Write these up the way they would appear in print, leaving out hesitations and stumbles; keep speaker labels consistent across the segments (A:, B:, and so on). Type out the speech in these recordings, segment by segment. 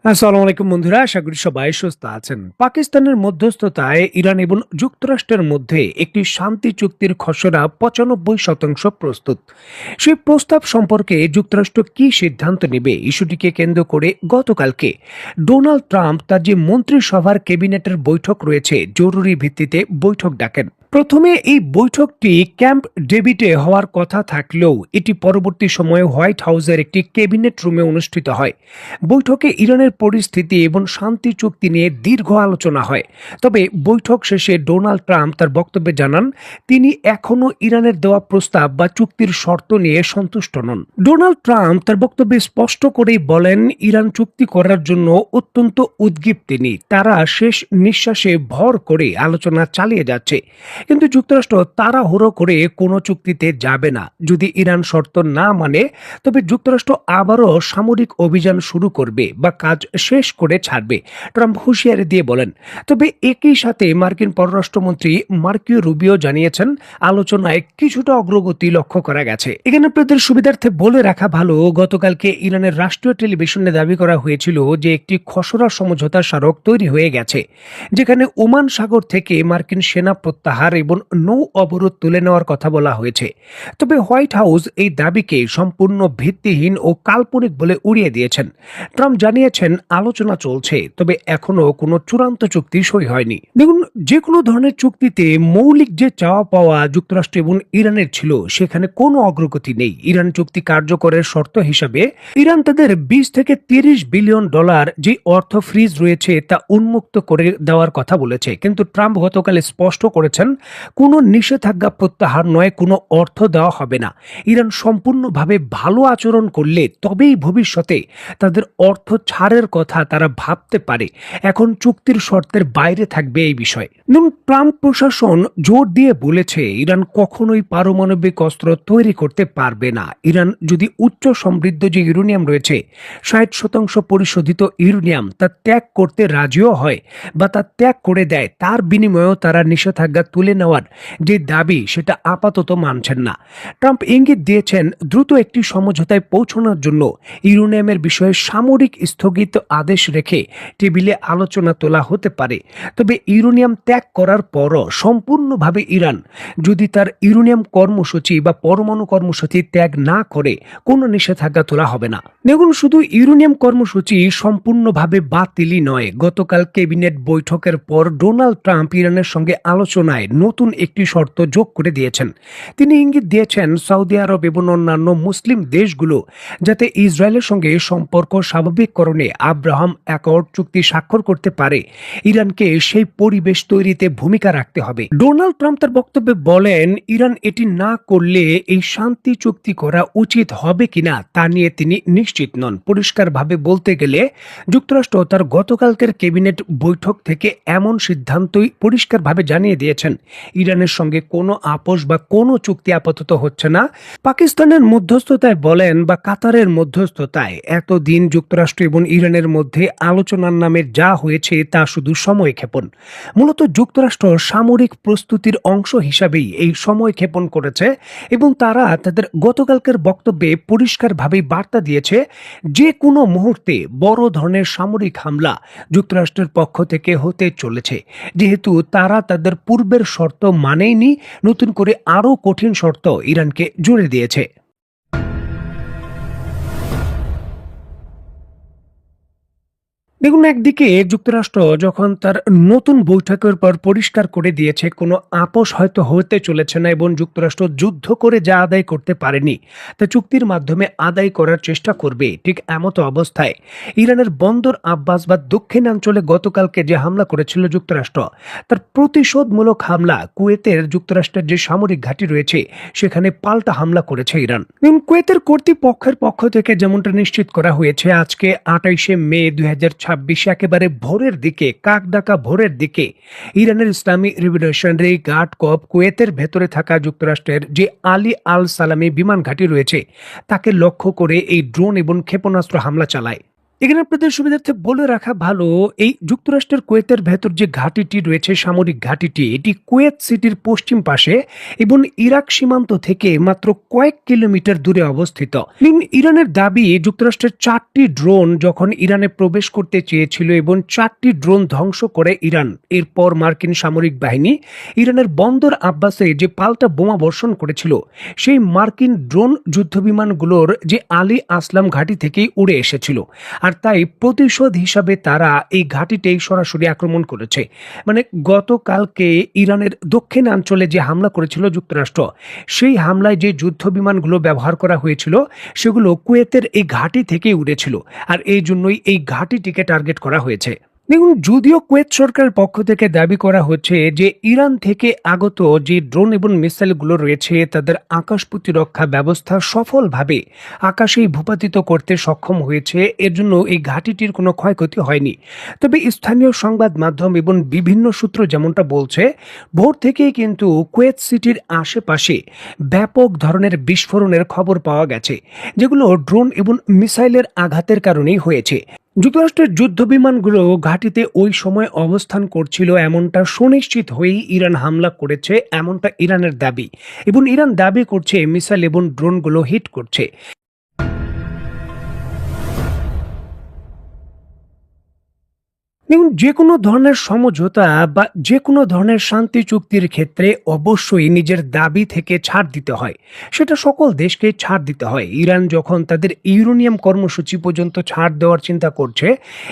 A: আসসালামু আলাইকুম বন্ধুরা, আশা করি সবাই সুস্থ আছেন। পাকিস্তানের মধ্যস্থতায় ইরান এবং যুক্তরাষ্ট্রের মধ্যে একটি শান্তি চুক্তির খসড়া ৯৫% প্রস্তুত। সেই প্রস্তাব সম্পর্কে যুক্তরাষ্ট্র কি সিদ্ধান্ত নেবে, ইস্যুটিকে কেন্দ্র করে গতকালকে ডোনাল্ড ট্রাম্প তার যে মন্ত্রিসভার ক্যাবিনেটের বৈঠক রয়েছে জরুরি ভিত্তিতে বৈঠক ডাকেন। প্রথমে এই বৈঠকটি ক্যাম্প ডেভিডে হওয়ার কথা থাকলেও এটি পরবর্তী সময়ে হোয়াইট হাউসের একটি ক্যাবিনেট রুমে অনুষ্ঠিত হয়। বৈঠকে ইরানের পরিস্থিতি এবং শান্তি চুক্তি নিয়ে দীর্ঘ আলোচনা হয়। তবে বৈঠক শেষে ডোনাল্ড ট্রাম্প তার বক্তব্যে জানান তিনি এখনও ইরানের দেওয়া প্রস্তাব বা চুক্তির শর্ত নিয়ে সন্তুষ্ট নন। ডোনাল্ড ট্রাম্প তার বক্তব্যে স্পষ্ট করেই বলেন ইরান চুক্তি করার জন্য অত্যন্ত উদ্গ্রীব তিনি। তারা শেষ নিঃশ্বাসে ভর করে আলোচনা চালিয়ে যাচ্ছে, কিন্তু যুক্তরাষ্ট্র তাড়াহুড়ো করে কোনো চুক্তিতে যাবে না। যদি ইরান শর্ত না মানে তবে যুক্তরাষ্ট্র আবারও সামরিক অভিযান শুরু করবে বা কাজ শেষ করে ছাড়বে, ট্রাম্প হুঁশিয়ারি দিয়ে বলেন। তবে একই সাথে মার্কিন পররাষ্ট্রমন্ত্রী মার্কিও রুবিও জানিয়েছেন আলোচনায় কিছুটা অগ্রগতি লক্ষ্য করা গেছে। এখানে আপনাদের সুবিধার্থে বলে রাখা ভালো, গতকালকে ইরানের রাষ্ট্রীয় টেলিভিশনে দাবি করা হয়েছিল যে একটি খসড়া সমঝোতা স্মারক তৈরি হয়ে গেছে, যেখানে ওমান সাগর থেকে মার্কিন সেনা প্রত্যাহার এবং নৌ অবরোধ তুলে নেওয়ার কথা বলা হয়েছে। তবে হোয়াইট হাউস এই দাবিকে সম্পূর্ণ ভিত্তিহীন ও কাল্পনিক বলে উড়িয়ে দিয়েছেন। ট্রাম্প জানিয়েছেন আলোচনা চলছে, তবে এখনো কোনো চূড়ান্ত চুক্তি সই হয়নি। দেখুন, যে কোনো ধরনের চুক্তিতে মৌলিক যে চাওয়া পাওয়া যুক্তরাষ্ট্র এবং ইরানের ছিল সেখানে কোনো অগ্রগতি নেই। ইরান চুক্তি কার্যকরের শর্ত হিসাবে ইরান তাদের 20 থেকে 30 বিলিয়ন ডলার যে অর্থ ফ্রিজ রয়েছে তা উন্মুক্ত করে দেওয়ার কথা বলেছে, কিন্তু ট্রাম্প গতকাল স্পষ্ট করেছেন কোনো নিষেধাজ্ঞা প্রত্যাহার নয়, কোনো অর্থ দেওয়া হবে না। ইরান সম্পূর্ণভাবে ভালো আচরণ করলে তবেই ভবিষ্যতে তাদের অর্থ ছাড়ের কথা তারা ভাবতে পারে। এখন চুক্তির শর্তের বাইরে থাকবে এই বিষয়। ট্রাম্প প্রশাসন জোর দিয়ে বলেছে ইরান কখনোই পারমাণবিক অস্ত্র তৈরি করতে পারবে না। ইরান যদি উচ্চ সমৃদ্ধ যে ইউরেনিয়াম রয়েছে 60% পরিশোধিত ইউরেনিয়াম তা ত্যাগ করতে রাজিও হয় বা তা ত্যাগ করে দেয়, তার বিনিময়েও তারা নিষেধাজ্ঞা তুলে নেওয়ার যে দাবি সেটা আপাতত মানছেন না। ট্রাম্প ইঙ্গিত দিয়েছেন দ্রুত একটি সমঝোতায় পৌঁছানোর জন্য ইউরেনিয়ামের বিষয়ে সামরিক স্থগিত আদেশ রেখে টেবিলে আলোচনা তোলা হতে পারে। তবে ইউরেনিয়াম ত্যাগ করার পরও সম্পূর্ণভাবে ইরান যদি তার ইউরেনিয়াম কর্মসূচি বা পরমাণু কর্মসূচি ত্যাগ না করে কোনো নিষেধাজ্ঞা তোলা হবে না। দেখুন, শুধু ইউরেনিয়াম কর্মসূচি সম্পূর্ণভাবে বাতিলই নয়, গতকাল ক্যাবিনেট বৈঠকের পর ডোনাল্ড ট্রাম্প ইরানের সঙ্গে আলোচনায় নতুন একটি শর্ত যোগ করে দিয়েছেন। তিনি ইঙ্গিত দিয়েছেন সৌদি আরব এবং অন্যান্য মুসলিম দেশগুলো যাতে ইসরায়েলের সঙ্গে সম্পর্ক স্বাভাবিককরণে আব্রাহাম অ্যাকর্ড চুক্তি স্বাক্ষর করতে পারে, ইরানকে সেই পরিবেশ তৈরিতে ভূমিকা রাখতে হবে। ডোনাল্ড ট্রাম্প তার বক্তব্যে বলেন ইরান এটি না করলে এই শান্তি চুক্তি করা উচিত হবে কিনা তা নিয়ে তিনি নিশ্চিত নন। পরিষ্কারভাবে বলতে গেলে যুক্তরাষ্ট্র তার গতকালকের ক্যাবিনেট বৈঠক থেকে এমন সিদ্ধান্তই পরিষ্কারভাবে জানিয়ে দিয়েছেন ইরানের সঙ্গে কোনো আপোষ বা কোনো চুক্তি আপাতত হচ্ছে না। পাকিস্তানের মধ্যস্থতায় বলেন বা কাতারের মধ্যস্থতায় এতদিন যুক্তরাষ্ট্র এবং ইরানের মধ্যে আলোচনার নামে যা হয়েছে তা শুধু সময় ক্ষেপণ। মূলত যুক্তরাষ্ট্র সামরিক প্রস্তুতির অংশ হিসাবেই এই সময় ক্ষেপণ করেছে এবং তারা তাদের গতকালকের বক্তব্যে পরিষ্কারভাবেই বার্তা দিয়েছে যে কোনো মুহূর্তে বড় ধরনের সামরিক হামলা যুক্তরাষ্ট্রের পক্ষ থেকে হতে চলেছে। যেহেতু তারা তাদের পূর্বের শর্ত মানেনি, নতুন করে আরও কঠিন শর্ত ইরানকে জুড়ে দিয়েছে। দেখুন, একদিকে যুক্তরাষ্ট্র যখন তার নতুন বৈঠকের পর পরিষ্কার করে দিয়েছে কোনো আপোষ হয়তো হতে চলেছে না এবং যুক্তরাষ্ট্র যুদ্ধ করে যা আদায় করতে পারেনি তা চুক্তির মাধ্যমে আদায় করার চেষ্টা করবে, ঠিক এমতো অবস্থায় ইরানের বন্দর আব্বাস বা দক্ষিণাঞ্চলে গতকালকে যে হামলা করেছিল যুক্তরাষ্ট্র তার প্রতিশোধমূলক হামলা কুয়েতের যুক্তরাষ্ট্রের যে সামরিক ঘাঁটি রয়েছে সেখানে পাল্টা হামলা করেছে ইরান। কুয়েতের কর্তৃপক্ষের পক্ষ থেকে যেমনটা নিশ্চিত করা হয়েছে আজকে 28শে মে 2026 একেবারে ভোরের দিকে, কাকডাকা ভোরের দিকে ইরানের ইসলামী রিভলিউশনারি গার্ড কর্পস কুয়েতের ভেতরে থাকা যুক্তরাষ্ট্রের যে আলী আল সালামি বিমান ঘাঁটি রয়েছে তাকে লক্ষ্য করে এই ড্রোন এবং ক্ষেপণাস্ত্র হামলা চালায়। এখানে আপনাদের সুবিধার্থে বলে রাখা ভালো, এই যুক্তরাষ্ট্রের কুয়েতের ভেতর যে ঘাঁটিটি রয়েছে, সামরিক ঘাঁটিটি, এটি কুয়েত সিটির পশ্চিম পাশে এবং ইরাক সীমান্ত থেকে মাত্র কয়েক কিলোমিটার দূরে অবস্থিত। ইরানের দাবি, যুক্তরাষ্ট্রের 4টি ড্রোন যখন ইরানে প্রবেশ করতে চেয়েছিল এবং 4টি ড্রোন ধ্বংস করে ইরান, এরপর মার্কিন সামরিক বাহিনী ইরানের বন্দর আব্বাসে যে পাল্টা বোমা বর্ষণ করেছিল, সেই মার্কিন ড্রোন যুদ্ধবিমানগুলোর যে আলী আসলাম ঘাঁটি থেকেই উড়ে এসেছিল। আর তাই প্রতিশোধ হিসাবে তারা এই ঘাঁটিতেই সরাসরি আক্রমণ করেছে। মানে গতকালকে ইরানের দক্ষিণাঞ্চলে যে হামলা করেছিল যুক্তরাষ্ট্র, সেই হামলায় যে যুদ্ধ বিমানগুলো ব্যবহার করা হয়েছিল সেগুলো কুয়েতের এই ঘাঁটি থেকেই উড়েছিল। আর এই জন্যই এই ঘাঁটিটিকে টার্গেট করা হয়েছে। দেখুন, যদিও কুয়েত সরকারের পক্ষ থেকে দাবি করা হচ্ছে যে ইরান থেকে আগত যে ড্রোন এবং মিসাইলগুলো রয়েছে তাদের আকাশ প্রতিরক্ষা ব্যবস্থা সফলভাবে আকাশেই ভূপাতিত করতে সক্ষম হয়েছে, এর জন্য এই ঘাঁটিটির কোনো ক্ষয়ক্ষতি হয়নি। তবে স্থানীয় সংবাদ মাধ্যম এবং বিভিন্ন সূত্র যেমনটা বলছে, ভোর থেকেই কিন্তু কুয়েত সিটির আশেপাশে ব্যাপক ধরনের বিস্ফোরণের খবর পাওয়া গেছে, যেগুলো ড্রোন এবং মিসাইলের আঘাতের কারণেই হয়েছে। যুক্তরাষ্ট্রের যুদ্ধবিমানগুলো ঘাঁটিতে ওই সময় অবস্থান করছিল এমনটা সুনিশ্চিত হয়েই ইরান হামলা করেছে, এমনটা ইরানের দাবি। এবং ইরান দাবি করছে মিসাইল এবং ড্রোনগুলো হিট করছে। দেখুন, যে কোনো ধরনের সমঝোতা বা যে কোনো ধরনের শান্তি চুক্তির ক্ষেত্রে অবশ্যই নিজের দাবি থেকে ছাড় দিতে হয়। সেটা সকল দেশকে ছাড় দিতে হয়। ইরান যখন তাদের ইউরেনিয়াম কর্মসূচি পর্যন্ত ছাড় দেওয়ার চিন্তা করছে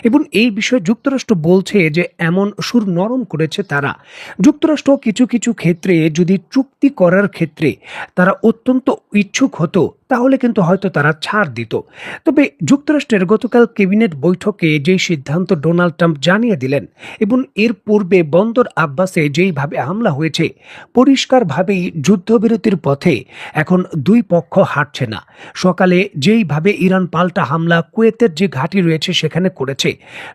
A: এবং এই বিষয়ে যুক্তরাষ্ট্র বলছে যে এমন সুর নরম করেছে তারা, যুক্তরাষ্ট্র কিছু কিছু ক্ষেত্রে যদি চুক্তি করার ক্ষেত্রে তারা অত্যন্ত ইচ্ছুক হতো, তাহলে কিন্তু হয়তো তারা ছাড় দিত। তবে যুক্তরাষ্ট্রের গতকাল ক্যাবিনেট বৈঠকে যেই সিদ্ধান্ত ডোনাল্ড ট্রাম্প জানিয়ে দিলেন এবং এর পূর্বে বন্দর আব্বাসে যেইভাবে হামলা হয়েছে, পরিষ্কারভাবেই যুদ্ধবিরতির পথে এখন দুই পক্ষ হাঁটছে না। সকালে যেইভাবে ইরান পাল্টা হামলা কুয়েতের যে ঘাঁটি রয়েছে সেখানে করেছে,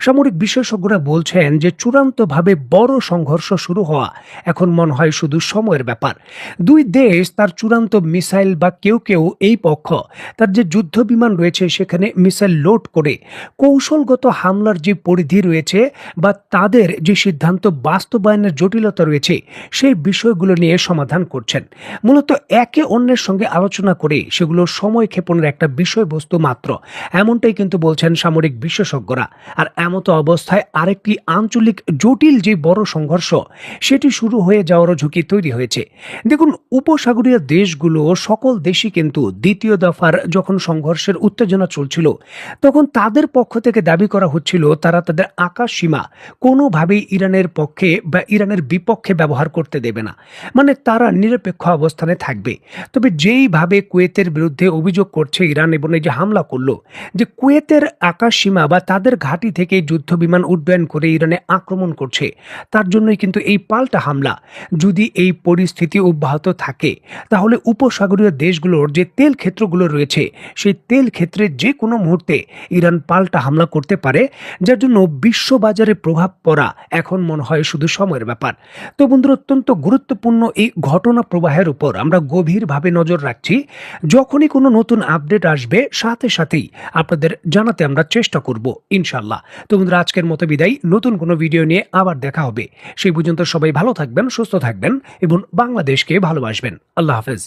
A: সামরিক বিশেষজ্ঞরা বলছেন যে চূড়ান্তভাবে বড় সংঘর্ষ শুরু হওয়া এখন মনে হয় শুধু সময়ের ব্যাপার। দুই দেশ তার চূড়ান্ত মিসাইল বা কেউ কেউ এই পক্ষ তার যে যুদ্ধ বিমান রয়েছে সেখানে মিসাইল লোড করে কৌশলগত হামলার যে পরিধি রয়েছে বা তাদের যে সিদ্ধান্ত বাস্তবায়নের জটিলতা রয়েছে সেই বিষয়গুলো নিয়ে সমাধান করছেন। মূলত একে অন্যের সঙ্গে আলোচনা করে সেগুলো সময় ক্ষেপণের একটা বিষয়বস্তু মাত্র, এমনটাই কিন্তু বলছেন সামরিক বিশেষজ্ঞরা। আর এমতো অবস্থায় আরেকটি আঞ্চলিক জটিল যে বড় সংঘর্ষ সেটি শুরু হয়ে যাওয়ারও ঝুঁকি তৈরি হয়েছে। দেখুন, উপসাগরীয় দেশগুলো সকল দেশই কিন্তু দ্বিতীয় দফার যখন সংঘর্ষের উত্তেজনা চলছিল, তখন তাদের পক্ষ থেকে দাবি করা হচ্ছিল তারা তাদের আকাশ সীমা কোনোভাবেই ইরানের পক্ষে বা ইরানের বিপক্ষে ব্যবহার করতে দেবে না, মানে তারা নিরপেক্ষ অবস্থানে থাকবে। তবে যেইভাবে কুয়েতের বিরুদ্ধে অভিযোগ করছে ইরান এবং এই যে হামলা করলো, যে কুয়েতের আকাশ সীমা বা তাদের ঘাঁটি থেকে যুদ্ধ বিমান উড্ডয়ন করে ইরানে আক্রমণ করছে, তার জন্যই কিন্তু এই পাল্টা হামলা। যদি এই পরিস্থিতি অব্যাহত থাকে তাহলে উপসাগরীয় দেশগুলোর যে তেল ক্ষেত্রগুলো রয়েছে সেই তেল ক্ষেত্রে যে কোনো মুহূর্তে ইরান পাল্টা হামলা করতে পারে, যার জন্য বিশ্ববাজারে প্রভাব পড়া এখন মনে হয় শুধু সময়ের ব্যাপার। তো বন্ধুরা, অত্যন্ত গুরুত্বপূর্ণ এই ঘটনা প্রবাহের উপর আমরা গভীরভাবে নজর রাখছি। যখনই কোনো নতুন আপডেট আসবে সাথে সাথেই আপনাদের জানাতে আমরা চেষ্টা করব ইনশাল্লাহ। তো বন্ধুরা, আজকের মতো বিদায়, নতুন কোনো ভিডিও নিয়ে আবার দেখা হবে। সেই পর্যন্ত সবাই ভালো থাকবেন, সুস্থ থাকবেন এবং বাংলাদেশকে ভালোবাসবেন। আল্লাহ হাফেজ।